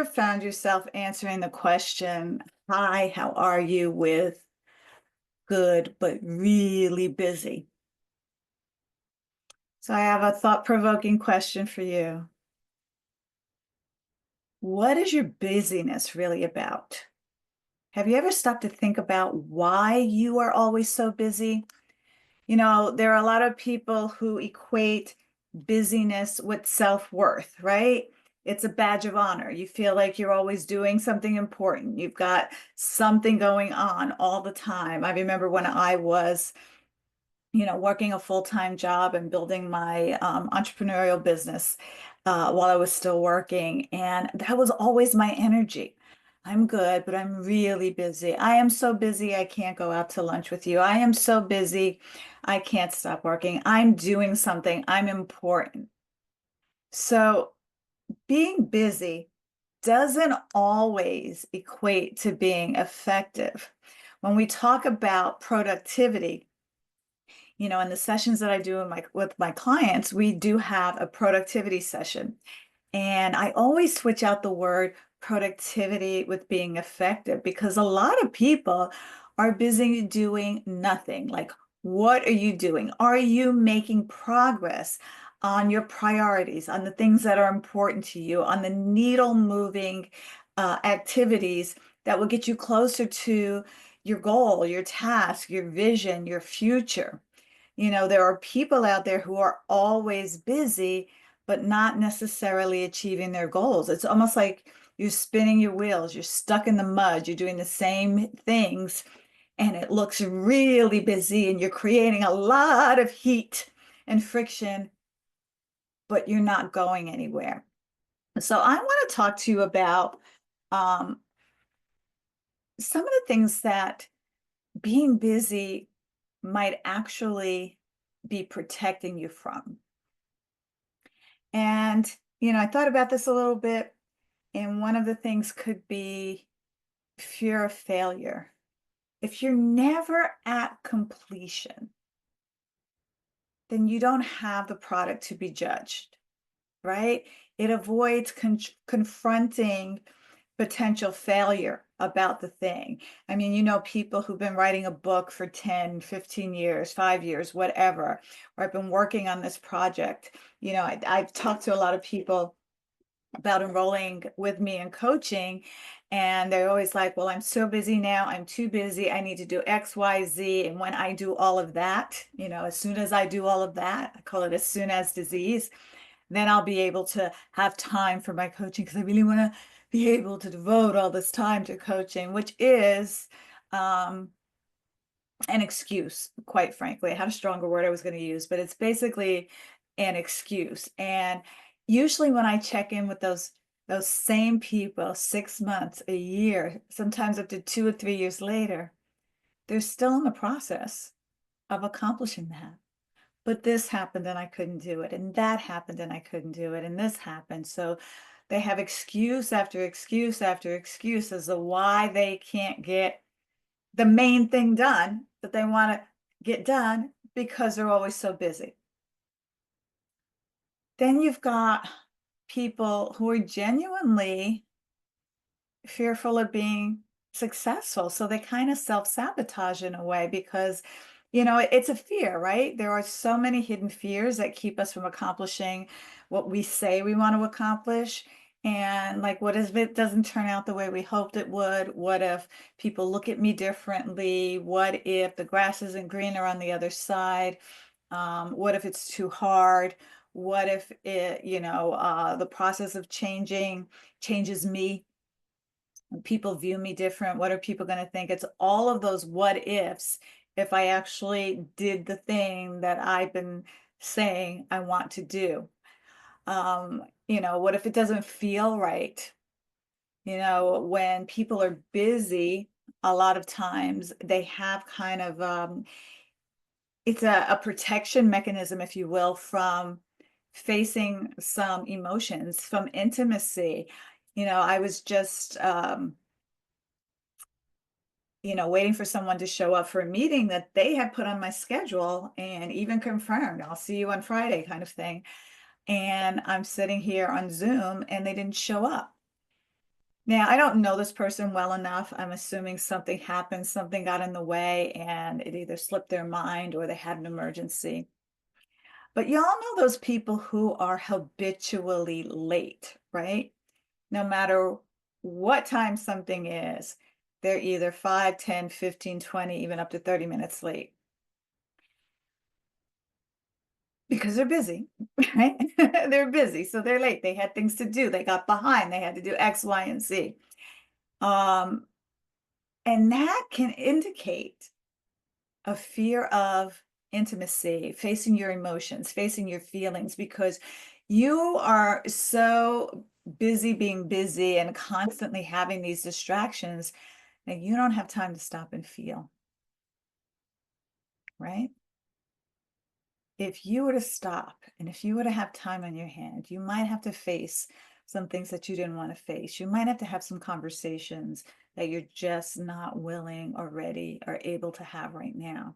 ever found yourself answering the question, "Hi, how are you?" with "good, but really busy"? So I have a thought-provoking question for you. What is your busyness really about? Have you ever stopped to think about why you are always so busy? There are a lot of people who equate busyness with self-worth, right? It's a badge of honor. You feel like you're always doing something important. You've got something going on all the time. I remember when I was, working a full-time job and building my entrepreneurial business while I was still working. And that was always my energy. I'm good, but I'm really busy. I am so busy, I can't go out to lunch with you. I am so busy, I can't stop working. I'm doing something, I'm important. So being busy doesn't always equate to being effective. When we talk about productivity, in the sessions that I do with my clients, we do have a productivity session. And I always switch out the word productivity with being effective because a lot of people are busy doing nothing. Like, what are you doing? Are you making progress on your priorities, on the things that are important to you, on the needle moving activities that will get you closer to your goal, your task, your vision, your future? There are people out there who are always busy, but not necessarily achieving their goals. It's almost like you're spinning your wheels, you're stuck in the mud, you're doing the same things, and it looks really busy, and you're creating a lot of heat and friction, but you're not going anywhere. So I want to talk to you about um, some of the things that being busy might actually be protecting you from. And, I thought about this a little bit, and one of the things could be fear of failure. If you're never at completion, then you don't have the product to be judged, right? It avoids confronting potential failure about the thing. I mean, people who've been writing a book for 10, 15 years, 5 years, whatever, or I've been working on this project. I've talked to a lot of people about enrolling with me in coaching, and they're always like, well, I'm so busy now, I'm too busy, I need to do XYZ. And when I do all of that, as soon as I do all of that, I call it as soon as disease, then I'll be able to have time for my coaching because I really want to be able to devote all this time to coaching, which is an excuse, quite frankly. I had a stronger word I was going to use, but it's basically an excuse. And usually when I check in with those same people 6 months, a year, sometimes up to 2 or 3 years later, they're still in the process of accomplishing that. But this happened and I couldn't do it, and that happened and I couldn't do it, and this happened. So they have excuse after excuse after excuse as to why they can't get the main thing done that they want to get done because they're always so busy. Then you've got people who are genuinely fearful of being successful. So they kind of self-sabotage in a way because, it's a fear, right? There are so many hidden fears that keep us from accomplishing what we say we want to accomplish. And like, what if it doesn't turn out the way we hoped it would? What if people look at me differently? What if the grass isn't greener on the other side? What if it's too hard? What if the process of changing changes me? People view me different. What are people going to think? It's all of those what ifs if I actually did the thing that I've been saying I want to do. What if it doesn't feel right? When people are busy, a lot of times they have kind of it's a protection mechanism, if you will, from facing some emotions, from intimacy. I was just waiting for someone to show up for a meeting that they had put on my schedule and even confirmed, I'll see you on Friday kind of thing. And I'm sitting here on Zoom and they didn't show up. Now, I don't know this person well enough. I'm assuming something happened, something got in the way, and it either slipped their mind or they had an emergency. But y'all know those people who are habitually late, right? No matter what time something is, they're either 5, 10, 15, 20, even up to 30 minutes late because they're busy, right? They're busy, so they're late. They had things to do. They got behind. They had to do X, Y, and Z. Um, and that can indicate a fear of intimacy, facing your emotions, facing your feelings, because you are so busy being busy and constantly having these distractions that you don't have time to stop and feel, right? If you were to stop and if you were to have time on your hand, you might have to face some things that you didn't want to face. You might have to have some conversations that you're just not willing or ready or able to have right now.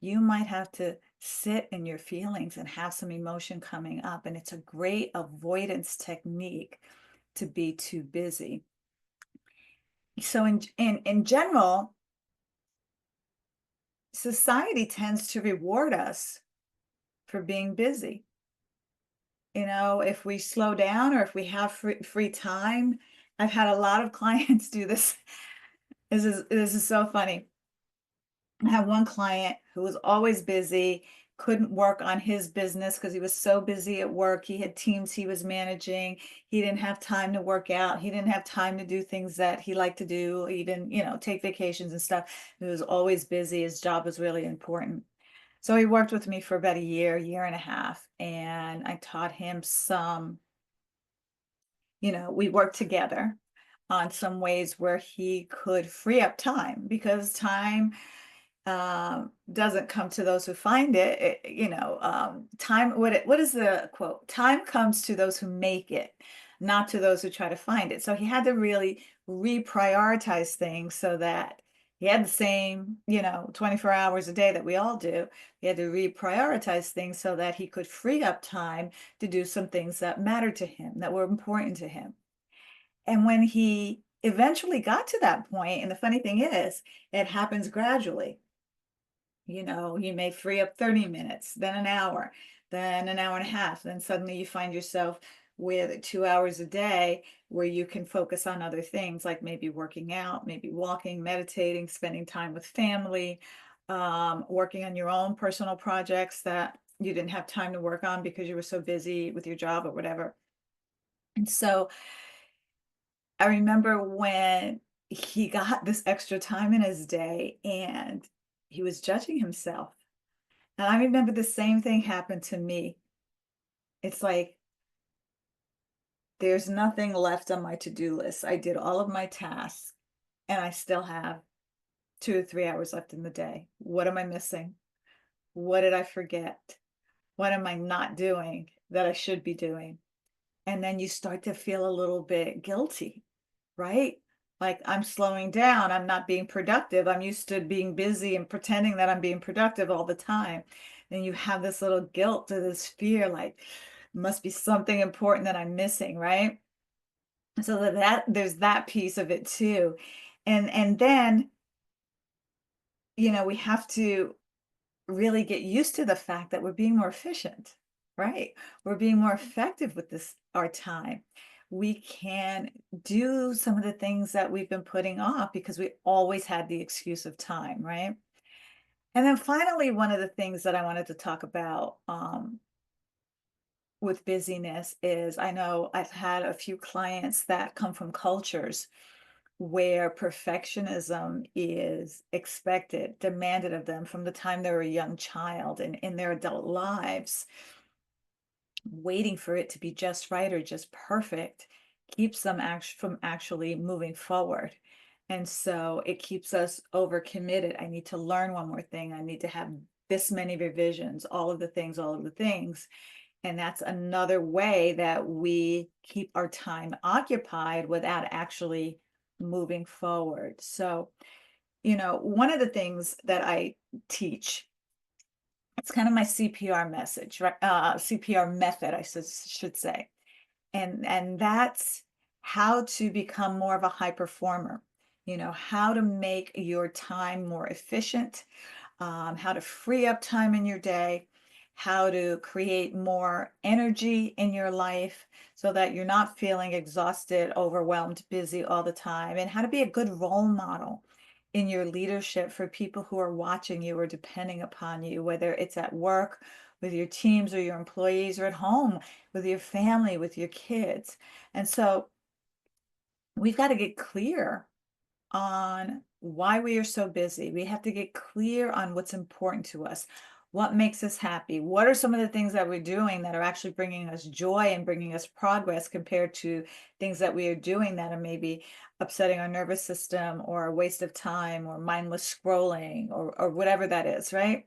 You might have to sit in your feelings and have some emotion coming up. And it's a great avoidance technique to be too busy. So in general, society tends to reward us for being busy. You know, if we slow down or if we have free time, I've had a lot of clients do this. This is so funny. I had one client who was always busy, couldn't work on his business because he was so busy at work. He had teams he was managing. He didn't have time to work out. He didn't have time to do things that he liked to do. He didn't, take vacations and stuff. He was always busy. His job was really important. So he worked with me for about a year and a half, and I taught him some, we worked together on some ways where he could free up time because time doesn't come to those who find it. Time. What is the quote? Time comes to those who make it, not to those who try to find it. So he had to really reprioritize things so that he had the same, 24 hours a day that we all do. He had to reprioritize things so that he could free up time to do some things that mattered to him, that were important to him. And when he eventually got to that point, and the funny thing is, it happens gradually. You may free up 30 minutes, then an hour, then an hour and a half. Then suddenly you find yourself with 2 hours a day where you can focus on other things like maybe working out, maybe walking, meditating, spending time with family, working on your own personal projects that you didn't have time to work on because you were so busy with your job or whatever. And so I remember when he got this extra time in his day and he was judging himself. And I remember the same thing happened to me. It's like there's nothing left on my to-do list. I did all of my tasks and I still have 2 or 3 hours left in the day. What am I missing? What did I forget? What am I not doing that I should be doing? And then you start to feel a little bit guilty, right? Like I'm slowing down, I'm not being productive. I'm used to being busy and pretending that I'm being productive all the time. And you have this little guilt or this fear, like must be something important that I'm missing, right? So that there's that piece of it too. And then, we have to really get used to the fact that we're being more efficient, right? We're being more effective with this our time. We can do some of the things that we've been putting off because we always had the excuse of time, right? And then finally, one of the things that I wanted to talk about with busyness is I know I've had a few clients that come from cultures where perfectionism is expected, demanded of them from the time they're a young child and in their adult lives. Waiting for it to be just right or just perfect keeps them from actually moving forward. And so it keeps us overcommitted. I need to learn one more thing. I need to have this many revisions, all of the things, all of the things. And that's another way that we keep our time occupied without actually moving forward. So, one of the things that I teach, it's kind of my CPR message, right? CPR method, I should say. And that's how to become more of a high performer, how to make your time more efficient, how to free up time in your day, how to create more energy in your life so that you're not feeling exhausted, overwhelmed, busy all the time, and how to be a good role model in your leadership for people who are watching you or depending upon you, whether it's at work with your teams or your employees or at home with your family, with your kids. And so we've got to get clear on why we are so busy. We have to get clear on what's important to us, what makes us happy. What are some of the things that we're doing that are actually bringing us joy and bringing us progress compared to things that we are doing that are maybe upsetting our nervous system or a waste of time or mindless scrolling or whatever that is, right?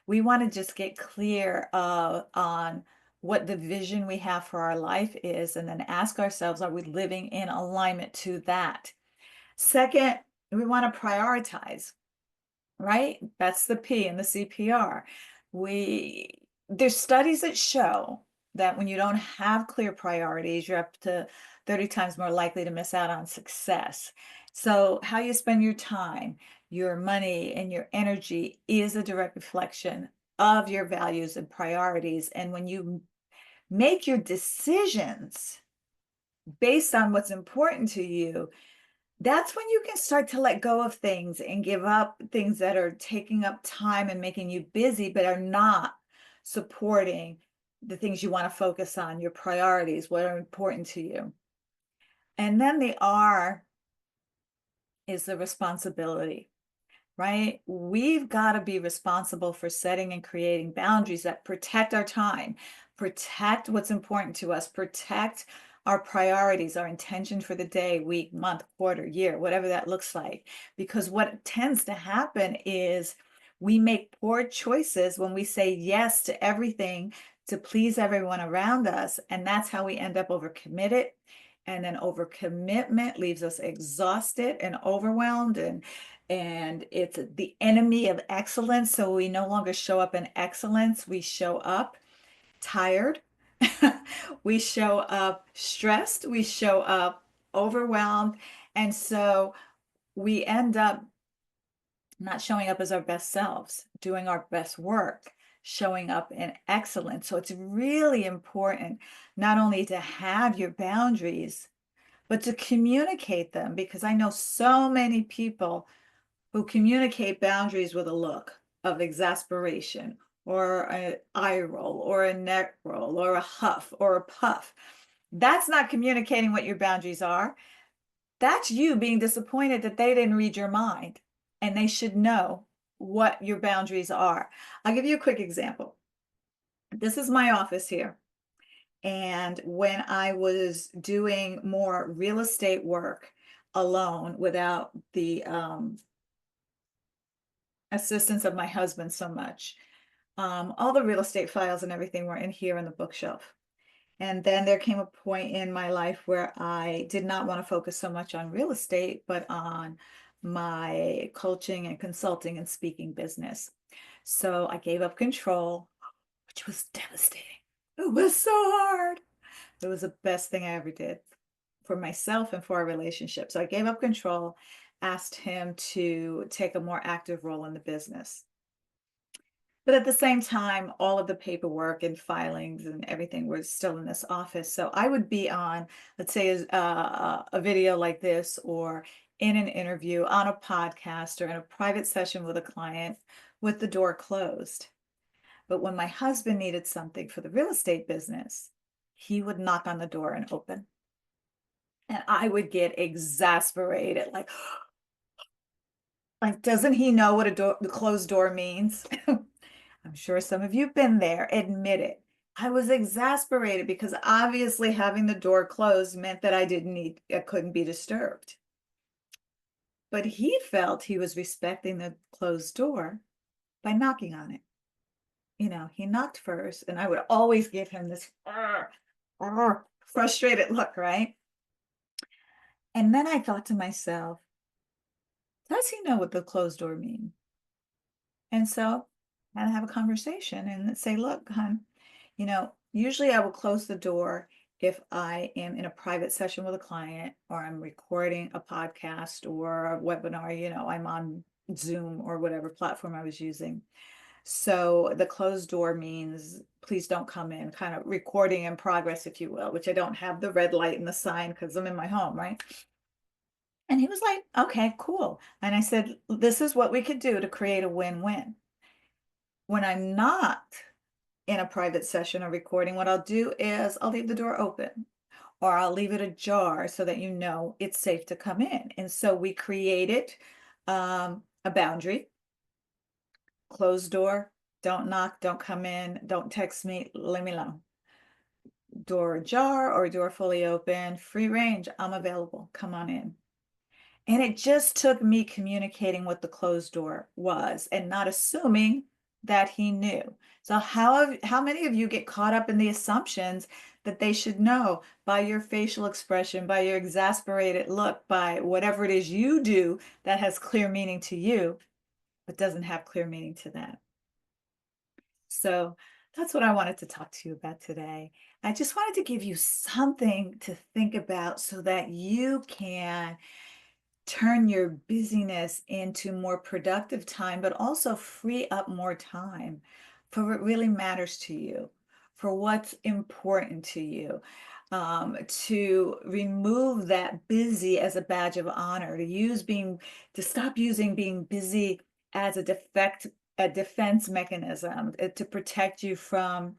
We want to just get clear on what the vision we have for our life is and then ask ourselves, are we living in alignment to that? Second, we want to prioritize, right? That's the P in the CPR. There's studies that show that when you don't have clear priorities, you're up to 30 times more likely to miss out on success. So how you spend your time, your money, and your energy is a direct reflection of your values and priorities. And when you make your decisions based on what's important to you, that's when you can start to let go of things and give up things that are taking up time and making you busy, but are not supporting the things you want to focus on, your priorities, what are important to you. And then the R is the responsibility, right? We've got to be responsible for setting and creating boundaries that protect our time, protect what's important to us, protect our priorities, our intention for the day, week, month, quarter, year, whatever that looks like. Because what tends to happen is we make poor choices when we say yes to everything to please everyone around us. And that's how we end up overcommitted. And then overcommitment leaves us exhausted and overwhelmed, and it's the enemy of excellence. So we no longer show up in excellence. We show up tired. We show up stressed. We show up overwhelmed. And so we end up not showing up as our best selves, doing our best work, showing up in excellence. So it's really important not only to have your boundaries, but to communicate them, because I know so many people who communicate boundaries with a look of exasperation or an eye roll or a neck roll or a huff or a puff. That's not communicating what your boundaries are. That's you being disappointed that they didn't read your mind, and they should know what your boundaries are. I'll give you a quick example. This is my office here. And when I was doing more real estate work alone without the assistance of my husband so much, all the real estate files and everything were in here on the bookshelf. And then there came a point in my life where I did not want to focus so much on real estate, but on my coaching and consulting and speaking business. So I gave up control, which was devastating. It was so hard. It was the best thing I ever did for myself and for our relationship. So I gave up control, asked him to take a more active role in the business. But at the same time, all of the paperwork and filings and everything was still in this office. So I would be on, let's say, a video like this, or in an interview, on a podcast, or in a private session with a client with the door closed. But when my husband needed something for the real estate business, he would knock on the door and open. And I would get exasperated, like, doesn't he know what the closed door means? I'm sure some of you've been there, admit it. I was exasperated because obviously having the door closed meant that I couldn't be disturbed. But he felt he was respecting the closed door by knocking on it. He knocked first, and I would always give him this frustrated look, right? And then I thought to myself, does he know what the closed door means? And so I had to have a conversation and say, look, hon, usually I will close the door if I am in a private session with a client, or I'm recording a podcast or a webinar, I'm on Zoom or whatever platform I was using. So the closed door means please don't come in, kind of recording in progress, if you will, which I don't have the red light and the sign because I'm in my home, right? And he was like, okay, cool. And I said, this is what we could do to create a win-win. When I'm not in a private session or recording, what I'll do is I'll leave the door open, or I'll leave it ajar so that you know it's safe to come in. And so we created a boundary. Closed door, don't knock, don't come in, don't text me, leave me alone. Door ajar or door fully open, free range, I'm available, come on in. And it just took me communicating what the closed door was and not assuming that he knew. So how many of you get caught up in the assumptions that they should know by your facial expression, by your exasperated look, by whatever it is you do that has clear meaning to you, but doesn't have clear meaning to them? So that's what I wanted to talk to you about today. I just wanted to give you something to think about so that you can turn your busyness into more productive time, but also free up more time for what really matters to you, for what's important to you, to remove that busy as a badge of honor, to stop using being busy as a defense mechanism, to protect you from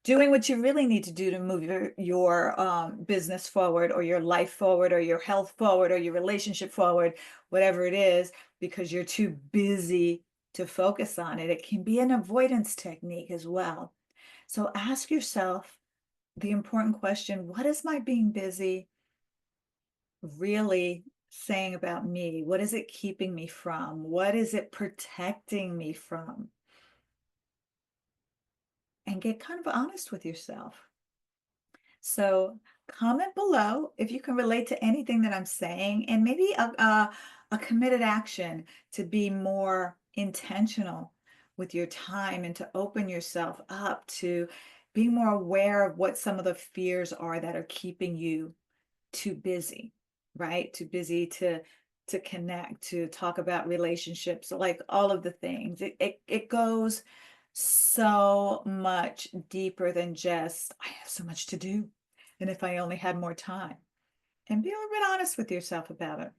doing what you really need to do to move your business forward, or your life forward, or your health forward, or your relationship forward, whatever it is, because you're too busy to focus on it. It can be an avoidance technique as well. So ask yourself the important question: what is my being busy really saying about me? What is it keeping me from? What is it protecting me from? And get kind of honest with yourself. So comment below if you can relate to anything that I'm saying, and maybe a committed action to be more intentional with your time and to open yourself up to being more aware of what some of the fears are that are keeping you too busy, right? Too busy to connect, to talk about relationships, like all of the things. It goes so much deeper than just, I have so much to do, and if I only had more time. And be a little bit honest with yourself about it.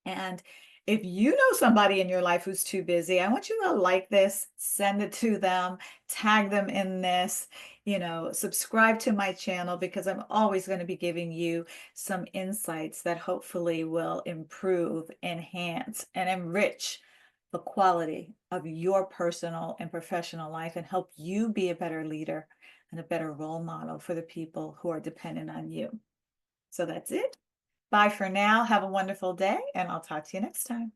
And if you know somebody in your life who's too busy, I want you to like this, send it to them, tag them in this, subscribe to my channel, because I'm always going to be giving you some insights that hopefully will improve, enhance, and enrich the quality of your personal and professional life, and help you be a better leader and a better role model for the people who are dependent on you. So that's it. Bye for now. Have a wonderful day, and I'll talk to you next time.